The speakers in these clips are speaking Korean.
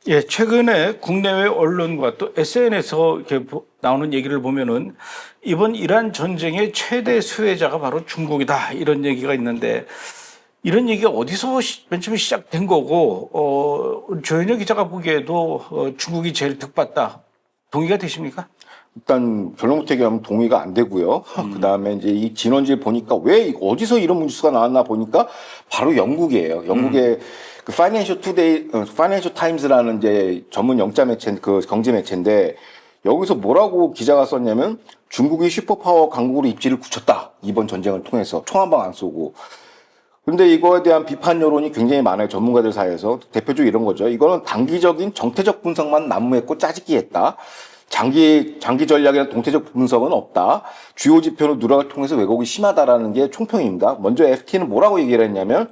예, 최근에 국내외 언론과 또 SNS에서 이렇게 나오는 얘기를 보면은 이번 이란 전쟁의 최대 수혜자가 바로 중국이다 이런 얘기가 있는데 이런 얘기가 어디서 맨 처음에 시작된 거고 조현영 기자가 보기에도 중국이 제일 득봤다 동의가 되십니까? 일단 결론부터 얘기하면 동의가 안 되고요. 그다음에 이제 이 진원지를 보니까 왜 어디서 이런 뉴스가 나왔나 보니까 바로 영국이에요. 영국의 그 파이낸셜 투데이, 파이낸셜 타임즈라는 이제 전문 영자 매체, 그 경제 매체인데 여기서 뭐라고 기자가 썼냐면 중국이 슈퍼파워 강국으로 입지를 굳혔다. 이번 전쟁을 통해서 총 한 방 안 쏘고. 근데 이거에 대한 비판 여론이 굉장히 많아요. 전문가들 사이에서. 대표적으로 이런 거죠. 이거는 단기적인 정태적 분석만 난무했고 짜집기 했다. 장기 전략이나 동태적 분석은 없다. 주요 지표는 누락을 통해서 왜곡이 심하다라는 게 총평입니다. 먼저 FT는 뭐라고 얘기를 했냐면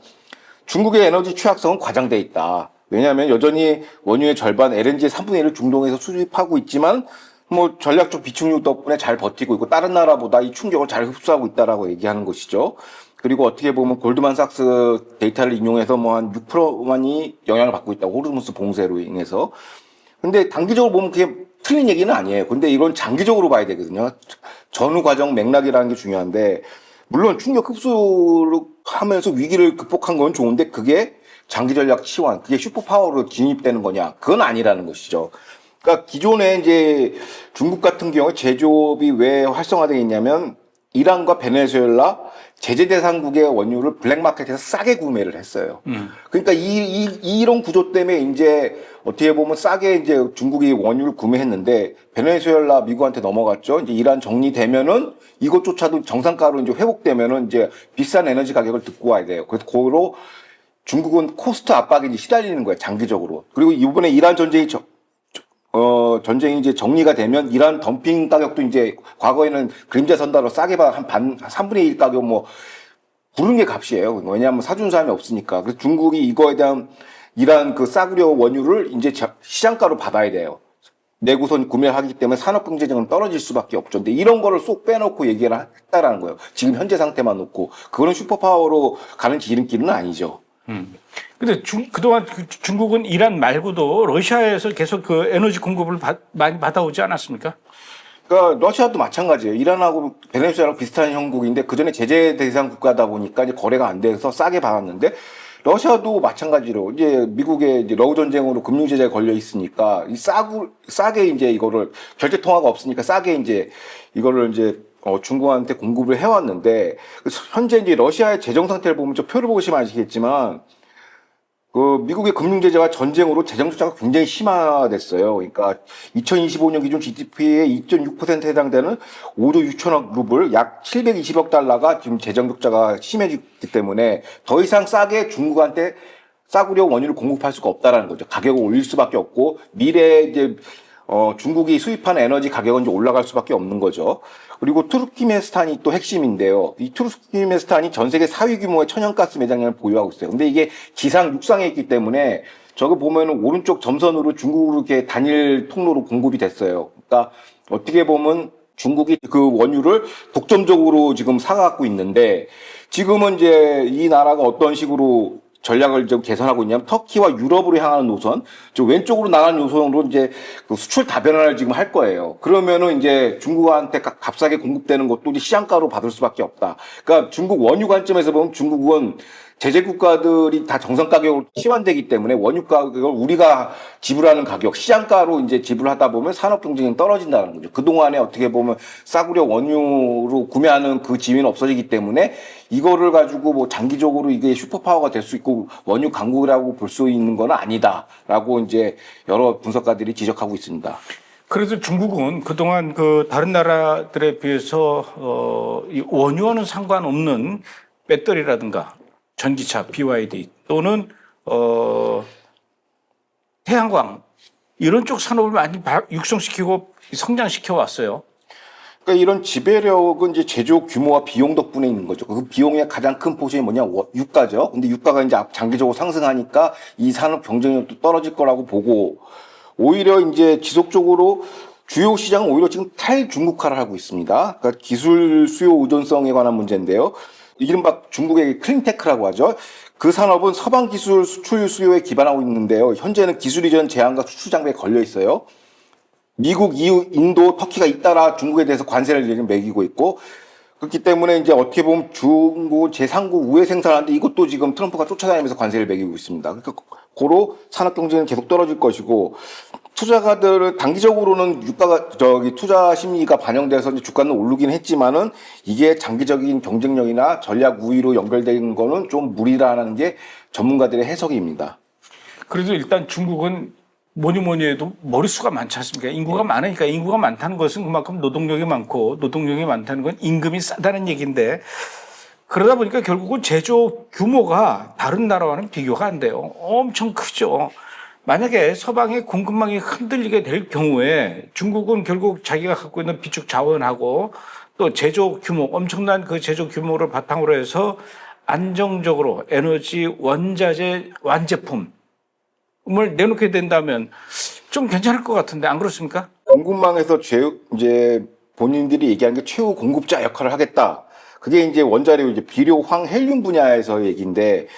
중국의 에너지 취약성은 과장돼 있다. 왜냐하면 여전히 원유의 절반 LNG의 3분의 1을 중동에서 수입하고 있지만 뭐 전략적 비축유 덕분에 잘 버티고 있고 다른 나라보다 이 충격을 잘 흡수하고 있다라고 얘기하는 것이죠. 그리고 어떻게 보면 골드만삭스 데이터를 인용해서 뭐 한 6%만이 영향을 받고 있다고 호르무스 봉쇄로 인해서. 근데 단기적으로 보면 그게 틀린 얘기는 아니에요. 근데 이건 장기적으로 봐야 되거든요. 전후 과정 맥락이라는 게 중요한데 물론 충격 흡수를 하면서 위기를 극복한 건 좋은데 그게 장기 전략 치환, 그게 슈퍼파워로 진입되는 거냐? 그건 아니라는 것이죠. 그러니까 기존에 이제 중국 같은 경우에 제조업이 왜 활성화되어 있냐면 이란과 베네수엘라 제재 대상국의 원유를 블랙마켓에서 싸게 구매를 했어요. 그러니까 이런 구조 때문에 이제 어떻게 보면 싸게 이제 중국이 원유를 구매했는데 베네수엘라 미국한테 넘어갔죠. 이제 이란 정리되면은 이것조차도 정상가로 이제 회복되면은 이제 비싼 에너지 가격을 듣고 와야 돼요. 그래서 그거로 중국은 코스트 압박에 이제 시달리는 거예요. 장기적으로. 그리고 이번에 이란 전쟁이 이제 정리가 되면 이란 덤핑 가격도 이제 과거에는 그림자 선다로 싸게 한 3분의 1 가격 뭐 부르는 게 값이에요. 왜냐하면 사주는 사람이 없으니까. 그래서 중국이 이거에 대한 이란 그 싸구려 원유를 이제 시장가로 받아야 돼요. 내구선 구매를 하기 때문에 산업경제력은 떨어질 수밖에 없죠. 근데 이런 거를 쏙 빼놓고 얘기를 했다라는 거예요. 지금 현재 상태만 놓고. 그거는 슈퍼파워로 가는 지름길은 아니죠. 근데 그동안 중국은 이란 말고도 러시아에서 계속 그 에너지 공급을 많이 받아오지 않았습니까? 그러니까 러시아도 마찬가지예요. 이란하고 베네수엘하고 비슷한 형국인데 그 전에 제재 대상 국가다 보니까 이제 거래가 안 돼서 싸게 받았는데 러시아도 마찬가지로 이제 미국의 이제 러우 전쟁으로 금융 제재가 걸려 있으니까 싸게 이제 이거를 결제 통화가 없으니까 싸게 이제 이거를 이제 중국한테 공급을 해왔는데 현재 이제 러시아의 재정 상태를 보면 저 표를 보시면 아시겠지만 그 미국의 금융 제재와 전쟁으로 재정 적자가 굉장히 심화됐어요. 그러니까 2025년 기준 GDP의 2.6%에 해당되는 5조 6천억 루블, 약 720억 달러가 지금 재정 적자가 심해지기 때문에 더 이상 싸게 중국한테 싸구려 원유를 공급할 수가 없다라는 거죠. 가격을 올릴 수밖에 없고 미래에 이제 중국이 수입하는 에너지 가격은 이제 올라갈 수밖에 없는 거죠. 그리고 투르키메스탄이 또 핵심인데요. 이 투르키메스탄이 전 세계 4위 규모의 천연가스 매장량을 보유하고 있어요. 근데 이게 지상 육상에 있기 때문에 저거 보면은 오른쪽 점선으로 중국으로 이렇게 단일 통로로 공급이 됐어요. 그러니까 어떻게 보면 중국이 그 원유를 독점적으로 지금 사갖고 있는데 지금은 이제 이 나라가 어떤 식으로 전략을 좀 개선하고 있냐면 터키와 유럽으로 향하는 노선, 저 왼쪽으로 나가는 노선으로 이제 그 수출 다변화를 지금 할 거예요. 그러면은 이제 중국한테 값싸게 공급되는 것도 이제 시장가로 받을 수밖에 없다. 그러니까 중국 원유 관점에서 보면 중국은 제재 국가들이 다 정상 가격으로 치환되기 때문에 원유 가격을 우리가 지불하는 가격, 시장가로 이제 지불하다 보면 산업 경쟁이 떨어진다는 거죠. 그동안에 어떻게 보면 싸구려 원유로 구매하는 그 지위는 없어지기 때문에 이거를 가지고 뭐 장기적으로 이게 슈퍼파워가 될 수 있고 원유 강국이라고 볼 수 있는 건 아니다라고 이제 여러 분석가들이 지적하고 있습니다. 그래도 중국은 그동안 그 다른 나라들에 비해서 이 원유와는 상관없는 배터리라든가 전기차, BYD 또는 태양광 이런 쪽 산업을 많이 육성시키고 성장시켜 왔어요. 그러니까 이런 지배력은 이제 제조 규모와 비용 덕분에 있는 거죠. 그 비용의 가장 큰 포션이 뭐냐? 유가죠. 근데 유가가 이제 장기적으로 상승하니까 이 산업 경쟁력도 떨어질 거라고 보고 오히려 이제 지속적으로 주요 시장은 오히려 지금 탈중국화를 하고 있습니다. 그러니까 기술 수요 의존성에 관한 문제인데요. 이른바 중국의 클린테크라고 하죠. 그 산업은 서방 기술 수출 수요에 기반하고 있는데요. 현재는 기술 이전 제한과 수출 장벽에 걸려 있어요. 미국, EU, 인도, 터키가 잇따라 중국에 대해서 관세를 지금 매기고 있고, 그렇기 때문에 이제 어떻게 보면 중국 제3국 우회 생산하는데 이것도 지금 트럼프가 쫓아다니면서 관세를 매기고 있습니다. 그러니까 고로 산업 경쟁은 계속 떨어질 것이고, 투자가들은 단기적으로는 유가가 투자 심리가 반영돼서 이제 주가는 오르긴 했지만은 이게 장기적인 경쟁력이나 전략 우위로 연결된 거는 좀 무리라는 게 전문가들의 해석입니다. 그래도 일단 중국은 뭐니 해도 머릿수가 많지 않습니까? 인구가 많으니까 인구가 많다는 것은 그만큼 노동력이 많고 노동력이 많다는 건 임금이 싸다는 얘기인데 그러다 보니까 결국은 제조업 규모가 다른 나라와는 비교가 안 돼요. 엄청 크죠. 만약에 서방의 공급망이 흔들리게 될 경우에 중국은 결국 자기가 갖고 있는 비축 자원하고 또 제조 규모, 엄청난 그 제조 규모를 바탕으로 해서 안정적으로 에너지, 원자재, 완제품을 내놓게 된다면 좀 괜찮을 것 같은데 안 그렇습니까? 공급망에서 이제 본인들이 얘기하는 게 최후 공급자 역할을 하겠다. 그게 이제 원자료, 이제 비료, 황, 헬륨 분야에서 얘기인데,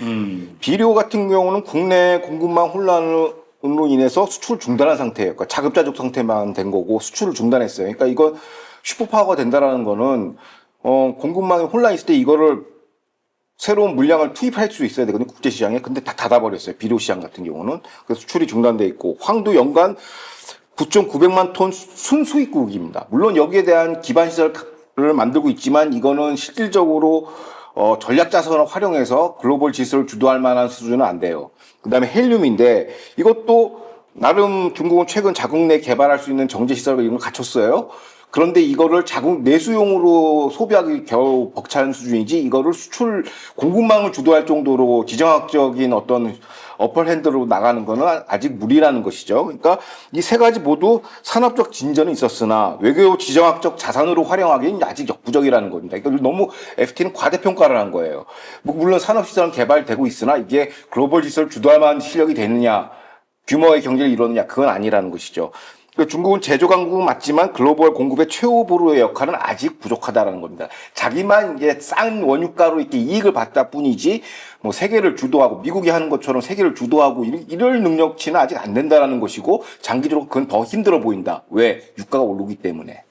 비료 같은 경우는 국내 공급망 혼란으로 인해서 수출 중단한 상태예요. 그러니까 자급자족 상태만 된 거고 수출을 중단했어요. 그러니까 이건 슈퍼파워가 된다라는 거는 공급망이 혼란이 있을 때 이거를 새로운 물량을 투입할 수 있어야 되거든요. 국제시장에. 근데 다 닫아버렸어요. 비료 시장 같은 경우는. 그래서 수출이 중단돼 있고, 황도 연간 9,900만 톤 순수입국입니다. 물론 여기에 대한 기반 시설을 만들고 있지만 이거는 실질적으로 전략 자산을 활용해서 글로벌 질서를 주도할 만한 수준은 안 돼요. 그다음에 헬륨인데 이것도 나름 중국은 최근 자국 내 개발할 수 있는 정제 시설을 이런 걸 갖췄어요. 그런데 이거를 자국 내수용으로 소비하기 겨우 벅찬 수준이지 이거를 수출 공급망을 주도할 정도로 지정학적인 어떤 어퍼핸드로 나가는 거는 아직 무리라는 것이죠. 그러니까 이 세 가지 모두 산업적 진전은 있었으나 외교 지정학적 자산으로 활용하기는 아직 역부족이라는 겁니다. 그러니까 너무 FT는 과대평가를 한 거예요. 물론 산업시설은 개발되고 있으나 이게 글로벌 질서를 주도할 만한 실력이 되느냐, 규모의 경제를 이루느냐, 그건 아니라는 것이죠. 중국은 제조 강국은 맞지만 글로벌 공급의 최후 보루의 역할은 아직 부족하다는 겁니다. 자기만 이제 싼 원유가로 이렇게 이익을 봤다 뿐이지 뭐 세계를 주도하고 미국이 하는 것처럼 세계를 주도하고 이럴 능력치는 아직 안 된다라는 것이고 장기적으로 그건 더 힘들어 보인다. 왜? 유가가 오르기 때문에.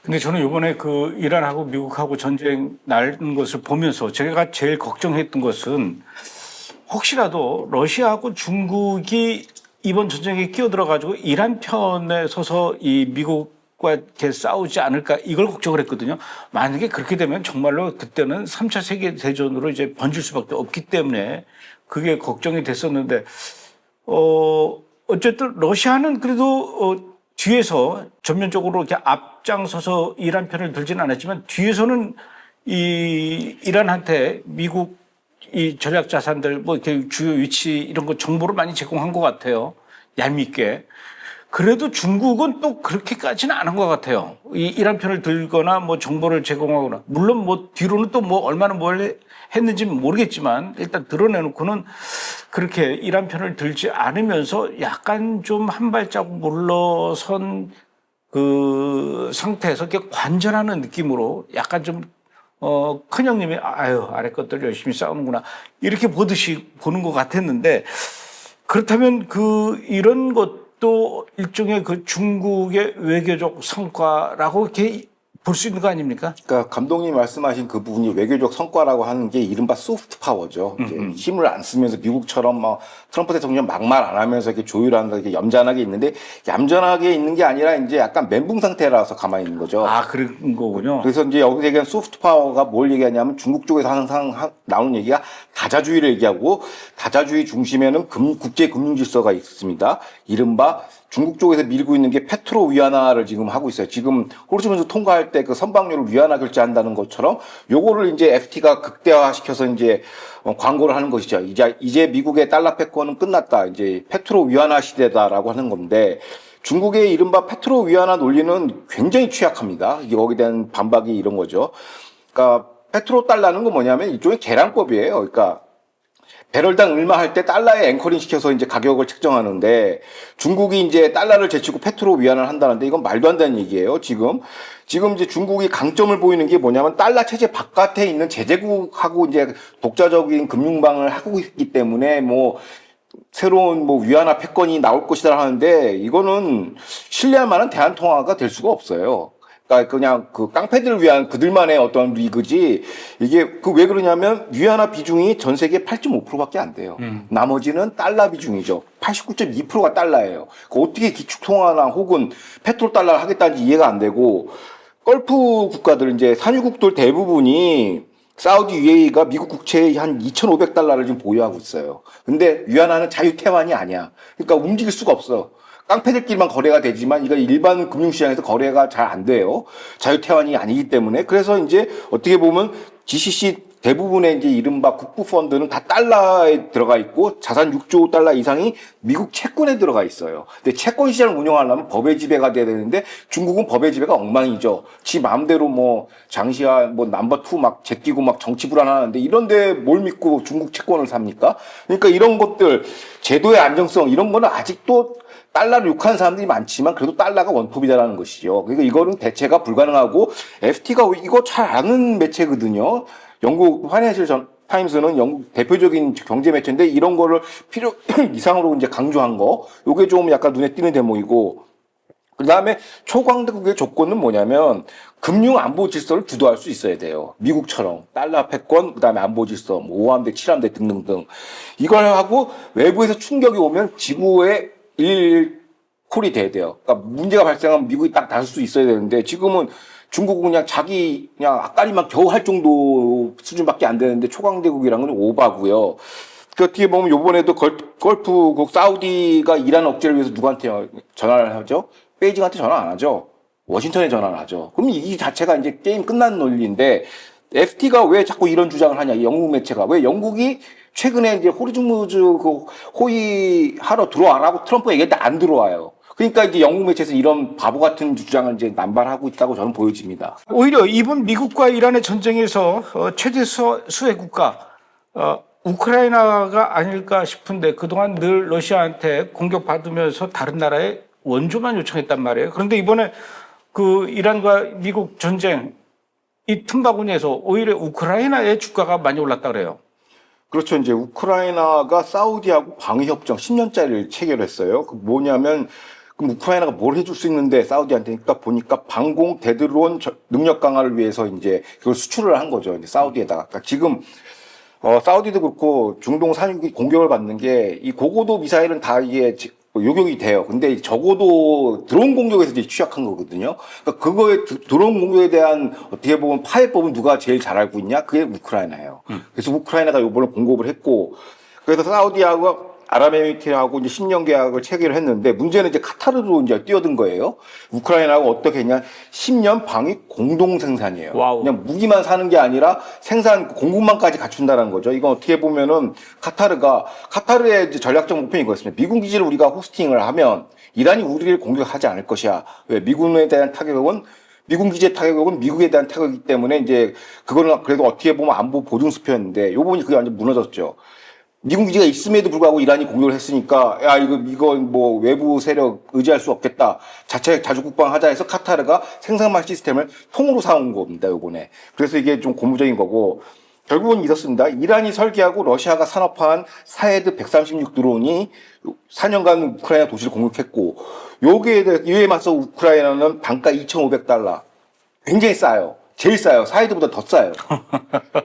근데 저는 이번에 그 이란하고 미국하고 전쟁 나는 것을 보면서 제가 제일 걱정했던 것은 혹시라도 러시아하고 중국이 이번 전쟁에 끼어들어가지고 이란 편에 서서 이 미국과 이렇게 싸우지 않을까 이걸 걱정을 했거든요. 만약에 그렇게 되면 정말로 그때는 3차 세계대전으로 이제 번질 수밖에 없기 때문에 그게 걱정이 됐었는데, 어쨌든 러시아는 그래도 뒤에서 전면적으로 이렇게 앞장서서 이란 편을 들지는 않았지만 뒤에서는 이 이란한테 미국 이 전략 자산들 뭐 이렇게 주요 위치 이런 거 정보를 많이 제공한 것 같아요. 얄밉게. 그래도 중국은 또 그렇게까지는 안 한 것 같아요. 이 이란 편을 들거나 뭐 정보를 제공하거나 물론 뭐 뒤로는 또 뭐 얼마나 뭘 했는지는 모르겠지만 일단 드러내놓고는 그렇게 이란 편을 들지 않으면서 약간 좀 한 발자국 물러선 그 상태에서 이렇게 관전하는 느낌으로 약간 좀 큰 형님이 아유 아래 것들 열심히 싸우는구나 이렇게 보듯이 보는 것 같았는데 그렇다면 이런 것도 일종의 그 중국의 외교적 성과라고 이렇게 볼 수 있는 거 아닙니까? 그러니까 감독님이 말씀하신 그 부분이 외교적 성과라고 하는 게 이른바 소프트 파워죠. 이제 힘을 안 쓰면서 미국처럼 막 트럼프 대통령 막말 안 하면서 이렇게 조율한다 이렇게 얌전하게 있는데 얌전하게 있는 게 아니라 이제 약간 멘붕 상태라서 가만히 있는 거죠. 아 그런 거군요. 그래서 이제 여기서 얘기하는 소프트 파워가 뭘 얘기하냐면 중국 쪽에서 항상 나오는 얘기가 다자주의를 얘기하고 다자주의 중심에는 국제 금융 질서가 있습니다. 이른바 중국 쪽에서 밀고 있는 게 페트로 위안화를 지금 하고 있어요. 지금 호르무즈 통과할 때 그 선박료를 위안화 결제한다는 것처럼 요거를 이제 FT가 극대화시켜서 이제 광고를 하는 것이죠. 이제 미국의 달러 패권은 끝났다. 이제 페트로 위안화 시대다라고 하는 건데 중국의 이른바 페트로 위안화 논리는 굉장히 취약합니다. 여기에 대한 반박이 이런 거죠. 그러니까 페트로 달러는 건 뭐냐면 일종의 계량법이에요. 그러니까 배럴당 얼마 할 때 달러에 앵커링 시켜서 이제 가격을 책정하는데 중국이 이제 달러를 제치고 페트로 위안을 한다는데 이건 말도 안 되는 얘기예요. 지금 이제 중국이 강점을 보이는 게 뭐냐면 달러 체제 바깥에 있는 제재국하고 이제 독자적인 금융방을 하고 있기 때문에 뭐 새로운 뭐 위안화 패권이 나올 것이다 하는데 이거는 신뢰할 만한 대한 통화가 될 수가 없어요. 그러니까 그냥 그 깡패들을 위한 그들만의 어떤 리그지 이게 그 왜 그러냐면 위안화 비중이 전 세계 8.5%밖에 안 돼요. 나머지는 달러 비중이죠. 89.2%가 달러예요. 그 어떻게 기축통화나 혹은 페트로달러를 하겠다는지 이해가 안 되고 걸프 국가들 이제 산유국들 대부분이 사우디 UAE가 미국 국채의 한 2,500달러를 지금 보유하고 있어요. 근데 위안화는 자유 태환이 아니야. 그러니까 움직일 수가 없어. 깡패들끼리만 거래가 되지만 이거 일반 금융시장에서 거래가 잘 안 돼요. 자유태환이 아니기 때문에. 그래서 이제 어떻게 보면 GCC 대부분의 이제 이른바 국부펀드는 다 달러에 들어가 있고 자산 6조 달러 이상이 미국 채권에 들어가 있어요. 근데 채권 시장을 운영하려면 법의 지배가 돼야 되는데 중국은 법의 지배가 엉망이죠. 지 마음대로 뭐 장시하 뭐 넘버 투 막 제끼고 막 정치 불안하는데 이런데 뭘 믿고 중국 채권을 삽니까? 그러니까 이런 것들 제도의 안정성 이런 거는 아직도 달러를 욕하는 사람들이 많지만 그래도 달러가 원톱이다라는 것이죠. 그러니까 이거는 대체가 불가능하고 FT가 이거 잘 아는 매체거든요. 영국 파이낸셜 타임스는 영국 대표적인 경제 매체인데 이런 거를 필요 이상으로 이제 강조한 거, 요게 좀 약간 눈에 띄는 대목이고, 그 다음에 초강대국의 조건은 뭐냐면 금융 안보 질서를 주도할 수 있어야 돼요. 미국처럼 달러 패권, 그 다음에 안보 질서, 뭐 5함대, 7함대 등등등 이걸 하고 외부에서 충격이 오면 지구에 111 콜이 돼야 돼요. 그러니까 문제가 발생하면 미국이 딱 나설 수 있어야 되는데 지금은 중국은 그냥 자기 그냥 앞다리만 겨우 할 정도 수준밖에 안 되는데 초강대국이랑은 오바고요. 그 어떻게 보면 요번에도 걸프국 사우디가 이란 억제를 위해서 누구한테 전화를 하죠? 베이징한테 전화 안 하죠. 워싱턴에 전화를 하죠. 그럼 이 자체가 이제 게임 끝난 논리인데 FT가 왜 자꾸 이런 주장을 하냐? 영국 매체가 왜 영국이 최근에 이제 호리즈무즈 그 호의하러 들어와라고 트럼프 얘기했는데 안 들어와요. 그러니까 이제 영국 매체에서 이런 바보 같은 주장을 이제 남발하고 있다고 저는 보여집니다. 오히려 이번 미국과 이란의 전쟁에서 최대 수혜 국가 우크라이나가 아닐까 싶은데 그동안 늘 러시아한테 공격받으면서 다른 나라에 원조만 요청했단 말이에요. 그런데 이번에 그 이란과 미국 전쟁 이 틈바구니에서 오히려 우크라이나의 주가가 많이 올랐다 그래요. 그렇죠. 이제 우크라이나가 사우디하고 방위협정 10년짜리를 체결했어요. 그 뭐냐면 그럼 우크라이나가 뭘 해줄 수 있는데 사우디한테 그러니까 보니까 방공 대드론 능력 강화를 위해서 이제 그걸 수출을 한 거죠. 이제 사우디에다가. 그러니까 지금 사우디도 그렇고 중동 산유국이 공격을 받는 게 이 고고도 미사일은 다 이게 요격이 돼요. 근데 적어도 드론 공격에서 이제 취약한 거거든요. 그러니까 그거에 드론 공격에 대한 어떻게 보면 파해법은 누가 제일 잘 알고 있냐? 그게 우크라이나예요. 그래서 우크라이나가 요번에 공급을 했고, 그래서 사우디하고 아랍에미리트하고 이제 10년 계약을 체결을 했는데 문제는 이제 카타르도 이제 뛰어든 거예요. 우크라이나하고 어떻게 했냐? 10년 방위 공동 생산이에요. 와우. 그냥 무기만 사는 게 아니라 생산 공급망까지 갖춘다는 거죠. 이건 어떻게 보면은 카타르의 이제 전략적 목표는 이거였습니다. 미군 기지를 우리가 호스팅을 하면 이란이 우리를 공격하지 않을 것이야. 왜? 미군에 대한 타격은 미군 기지의 타격은 미국에 대한 타격이기 때문에 이제 그거는 그래도 어떻게 보면 안보 보증 수표였는데 요 부분이 그게 완전 무너졌죠. 미군 기지가 있음에도 불구하고 이란이 공격을 했으니까 야 이거 뭐 외부 세력 의지할 수 없겠다. 자체 자주 국방하자 해서 카타르가 생산망 시스템을 통으로 사온 겁니다. 요번에. 그래서 이게 좀 고무적인 거고 결국은 이렇습니다. 이란이 설계하고 러시아가 산업화한 사헤드 136 드론이 4년간 우크라이나 도시를 공격했고 이에 맞서 우크라이나는 단가 2,500달러. 굉장히 싸요. 제일 싸요. 사이드보다 더 싸요.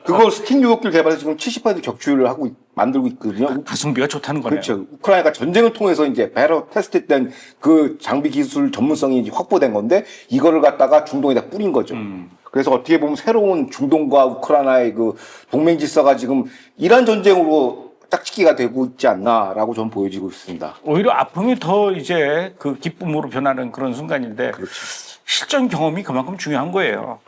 그걸 스팀 요격기를 개발해서 지금 70% 격추를 만들고 있거든요. 가성비가 좋다는 거네요. 그렇죠. 우크라이나가 전쟁을 통해서 이제 배러 테스트된 그 장비 기술 전문성이 이제 확보된 건데 이거를 갖다가 중동에다 뿌린 거죠. 그래서 어떻게 보면 새로운 중동과 우크라이나의 그 동맹 질서가 지금 이란 전쟁으로 짝짓기가 되고 있지 않나라고 저는 보여지고 있습니다. 오히려 아픔이 더 이제 그 기쁨으로 변하는 그런 순간인데 그렇죠. 실전 경험이 그만큼 중요한 거예요.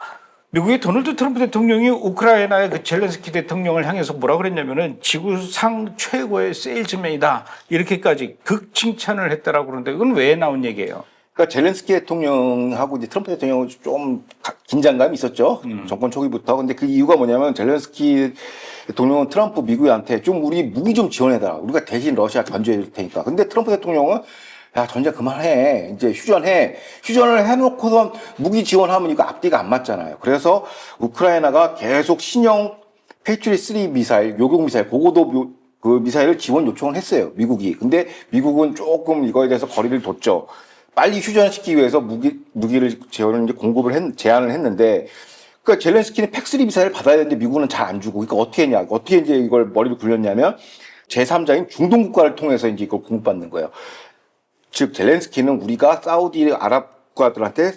미국의 도널드 트럼프 대통령이 우크라이나의 그 젤렌스키 대통령을 향해서 뭐라 그랬냐면은 지구상 최고의 세일즈맨이다. 이렇게까지 극 칭찬을 했다라고 그러는데 이건 왜 나온 얘기예요? 그러니까 젤렌스키 대통령하고 이제 트럼프 대통령은 좀 긴장감이 있었죠. 정권 초기부터. 근데 그 이유가 뭐냐면 젤렌스키 대통령은 트럼프 미국한테 좀 우리 무기 좀 지원해달라. 우리가 대신 러시아 견제해 줄 테니까. 근데 트럼프 대통령은 야, 전쟁 그만해. 이제 휴전해. 휴전을 해놓고선 무기 지원하면 이거 앞뒤가 안 맞잖아요. 그래서 우크라이나가 계속 신형 패트리엇 3 미사일, 요격 미사일, 고고도 그 미사일을 지원 요청을 했어요. 미국이. 근데 미국은 조금 이거에 대해서 거리를 뒀죠. 빨리 휴전시키기 위해서 무기를 지원을 이제 제안을 했는데, 그러니까 젤렌스키는 팩3 미사일을 받아야 되는데 미국은 잘 안 주고, 그러니까 어떻게 했냐, 어떻게 이제 이걸 머리를 굴렸냐면, 제3자인 중동 국가를 통해서 이제 이걸 공급받는 거예요. 즉, 젤렌스키는 우리가 사우디 아랍 국가들한테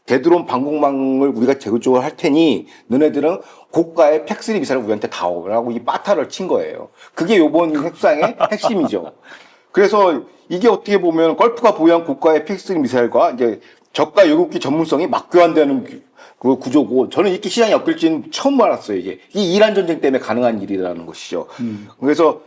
대드론 방공망을 우리가 제공을 할 테니, 너네들은 고가의 팩3 미사일을 우리한테 다오라고 이 빠타를 친 거예요. 그게 요번 협상의 핵심이죠. 그래서 이게 어떻게 보면 걸프가 보유한 고가의 팩3 미사일과 이제 저가 요격기 전문성이 맞교환되는 그 구조고, 저는 이렇게 시장이 엮일지는 처음 알았어요. 이게 이란 전쟁 때문에 가능한 일이라는 것이죠. 그래서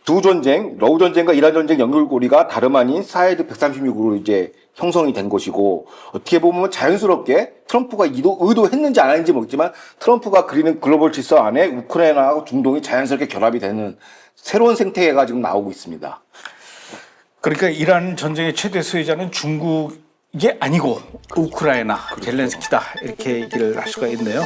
두 전쟁, 러우 전쟁과 이란 전쟁 연결고리가 다름 아닌 사헤드 136으로 이제 형성이 된 것이고, 어떻게 보면 자연스럽게 트럼프가 의도했는지 안 했는지 모르겠지만 트럼프가 그리는 글로벌 질서 안에 우크라이나하고 중동이 자연스럽게 결합이 되는 새로운 생태계가 지금 나오고 있습니다. 그러니까 이란 전쟁의 최대 수혜자는 중국이 아니고 우크라이나, 그렇죠. 젤렌스키다 이렇게 얘기를 할 수가 있네요.